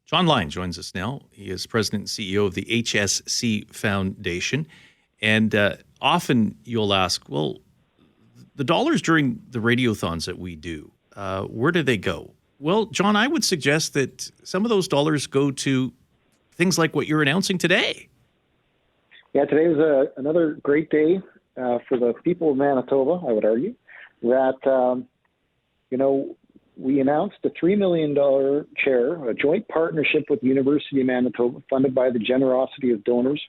John Lyon joins us now. He is president and CEO of the HSC Foundation. And often you'll ask, well, the dollars during the radiothons that we do, where do they go? Well, John, I would suggest that some of those dollars go to things like what you're announcing today. Yeah, today was another great day for the people of Manitoba, I would argue, that, we announced a $3 million chair, a joint partnership with the University of Manitoba, funded by the generosity of donors,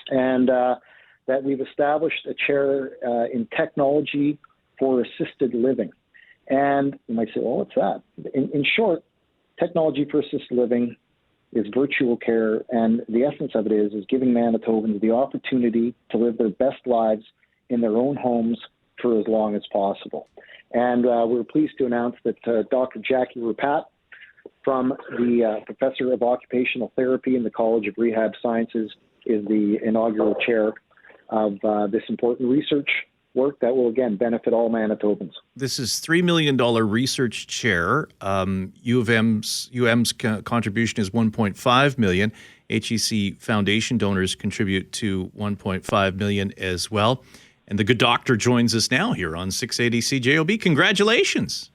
and that we've established a chair in technology for assisted living. And you might say, well, what's that? In short, technology for assisted living is virtual care, and the essence of it is giving Manitobans the opportunity to live their best lives in their own homes for as long as possible. And we're pleased to announce that Dr. Jacquie Ripat, from the Professor of Occupational Therapy in the College of Rehab Sciences, is the inaugural chair of this important research work that will, again, benefit all Manitobans. This is $3 million research chair. UM's contribution is $1.5 million. HEC Foundation donors contribute to $1.5 million as well. And the good doctor joins us now here on 680 CJOB. Congratulations.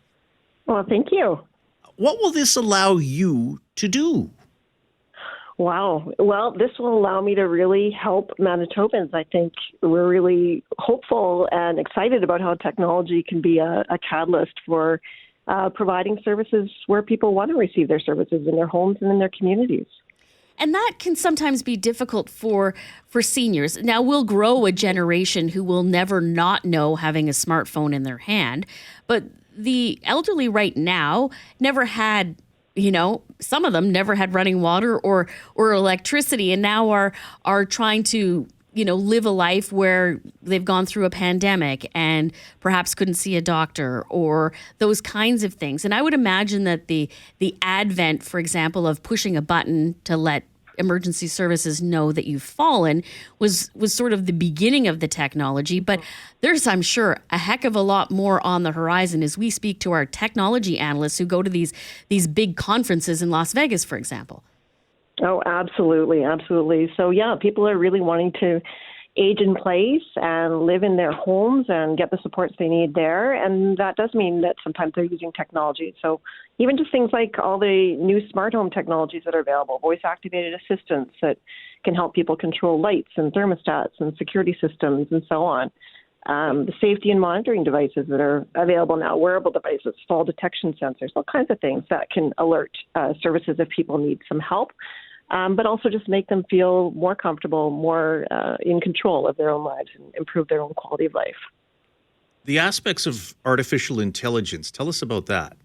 Well, thank you. What will this allow you to do? Wow. Well, this will allow me to really help Manitobans. I think we're really hopeful and excited about how technology can be a catalyst for providing services where people want to receive their services in their homes and in their communities. And that can sometimes be difficult for seniors. Now, we'll grow a generation who will never not know having a smartphone in their hand. But the elderly right now never had, some of them never had running water or electricity, and now are trying to, live a life where they've gone through a pandemic and perhaps couldn't see a doctor or those kinds of things. And I would imagine that the advent, for example, of pushing a button to let emergency services know that you've fallen was sort of the beginning of the technology. But there's, I'm sure, a heck of a lot more on the horizon as we speak to our technology analysts who go to these big conferences in Las Vegas, for example. Oh, absolutely. Absolutely. So, yeah, people are really wanting to age in place and live in their homes and get the supports they need there. And that does mean that sometimes they're using technology. So even just things like all the new smart home technologies that are available, voice-activated assistants that can help people control lights and thermostats and security systems and so on. The safety and monitoring devices that are available now, wearable devices, fall detection sensors, all kinds of things that can alert services if people need some help. But also just make them feel more comfortable, more in control of their own lives and improve their own quality of life. The aspects of artificial intelligence, tell us about that.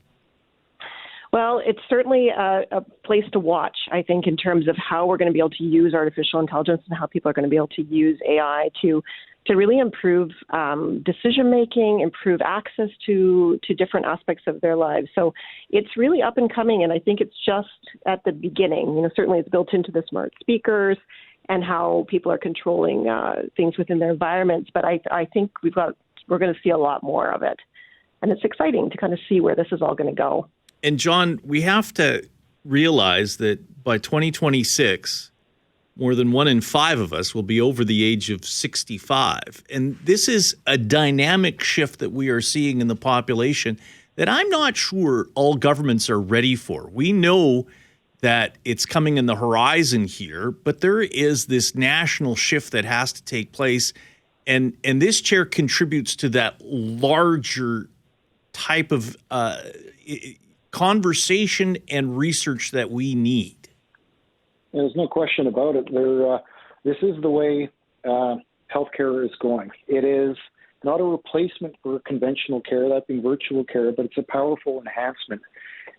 Well, it's certainly a place to watch, I think, in terms of how we're going to be able to use artificial intelligence and how people are going to be able to use AI to really improve decision-making, improve access to different aspects of their lives. So it's really up and coming, and I think it's just at the beginning. Certainly it's built into the smart speakers and how people are controlling things within their environments. But I think we're going to see a lot more of it. And it's exciting to kind of see where this is all going to go. And John, we have to realize that by 2026, more than 1 in 5 of us will be over the age of 65. And this is a dynamic shift that we are seeing in the population that I'm not sure all governments are ready for. We know that it's coming in the horizon here, but there is this national shift that has to take place. And this chair contributes to that larger type of conversation and research that we need. There's no question about it. This is the way healthcare is going. It is not a replacement for conventional care, that being virtual care, but it's a powerful enhancement.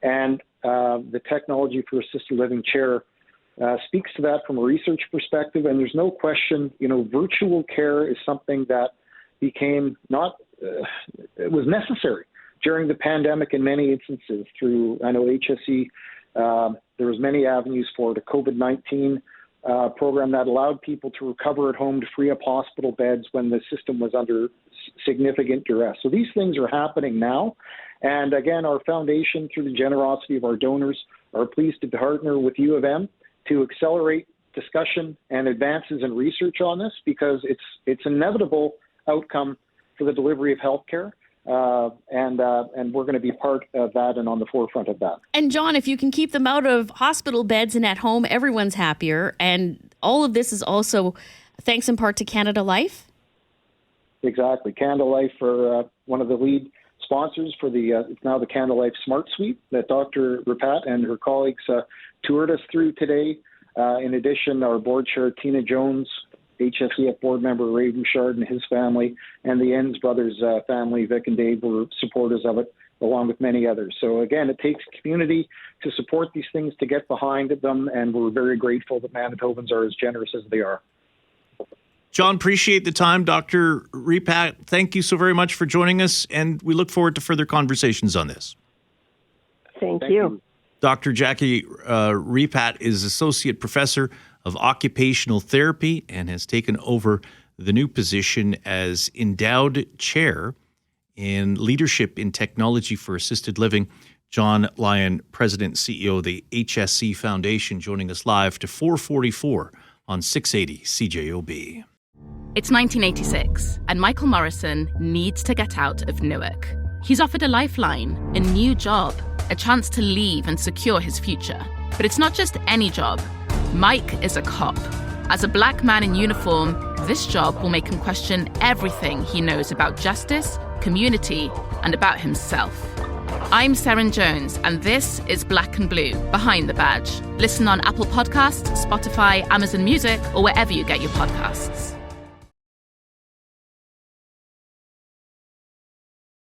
And the technology for assisted living chair speaks to that from a research perspective. And there's no question, virtual care is something that became it was necessary during the pandemic in many instances through, I know HSE, there was many avenues for it, a COVID-19 program that allowed people to recover at home to free up hospital beds when the system was under significant duress. So these things are happening now. And again, our foundation, through the generosity of our donors, are pleased to partner with U of M to accelerate discussion and advances in research on this, because it's an inevitable outcome for the delivery of healthcare. And we're going to be part of that and on the forefront of that. And John, if you can keep them out of hospital beds and at home, everyone's happier. And all of this is also thanks in part to Canada Life. Exactly. Canada Life are one of the lead sponsors for it's now the Canada Life Smart Suite that Dr. Ripat and her colleagues toured us through today. In addition, our board chair, Tina Jones, HSEF board member Ray Bouchard and his family, and the Enns brothers family, Vic and Dave, were supporters of it, along with many others. So again, it takes community to support these things, to get behind them, and we're very grateful that Manitobans are as generous as they are. John, appreciate the time. Dr. Ripat, thank you so very much for joining us, and we look forward to further conversations on this. Thank you. Dr. Jacquie Ripat is Associate Professor of Occupational Therapy and has taken over the new position as Endowed Chair in Leadership in Technology for Assisted Living. John Lyon, President and CEO of the HSC Foundation, joining us live to 444 on 680 CJOB. It's 1986, and Michael Morrison needs to get out of Newark. He's offered a lifeline, a new job, a chance to leave and secure his future. But it's not just any job. Mike is a cop. As a black man in uniform, this job will make him question everything he knows about justice, community, and about himself. I'm Seren Jones, and this is Black and Blue, Behind the Badge. Listen on Apple Podcasts, Spotify, Amazon Music, or wherever you get your podcasts.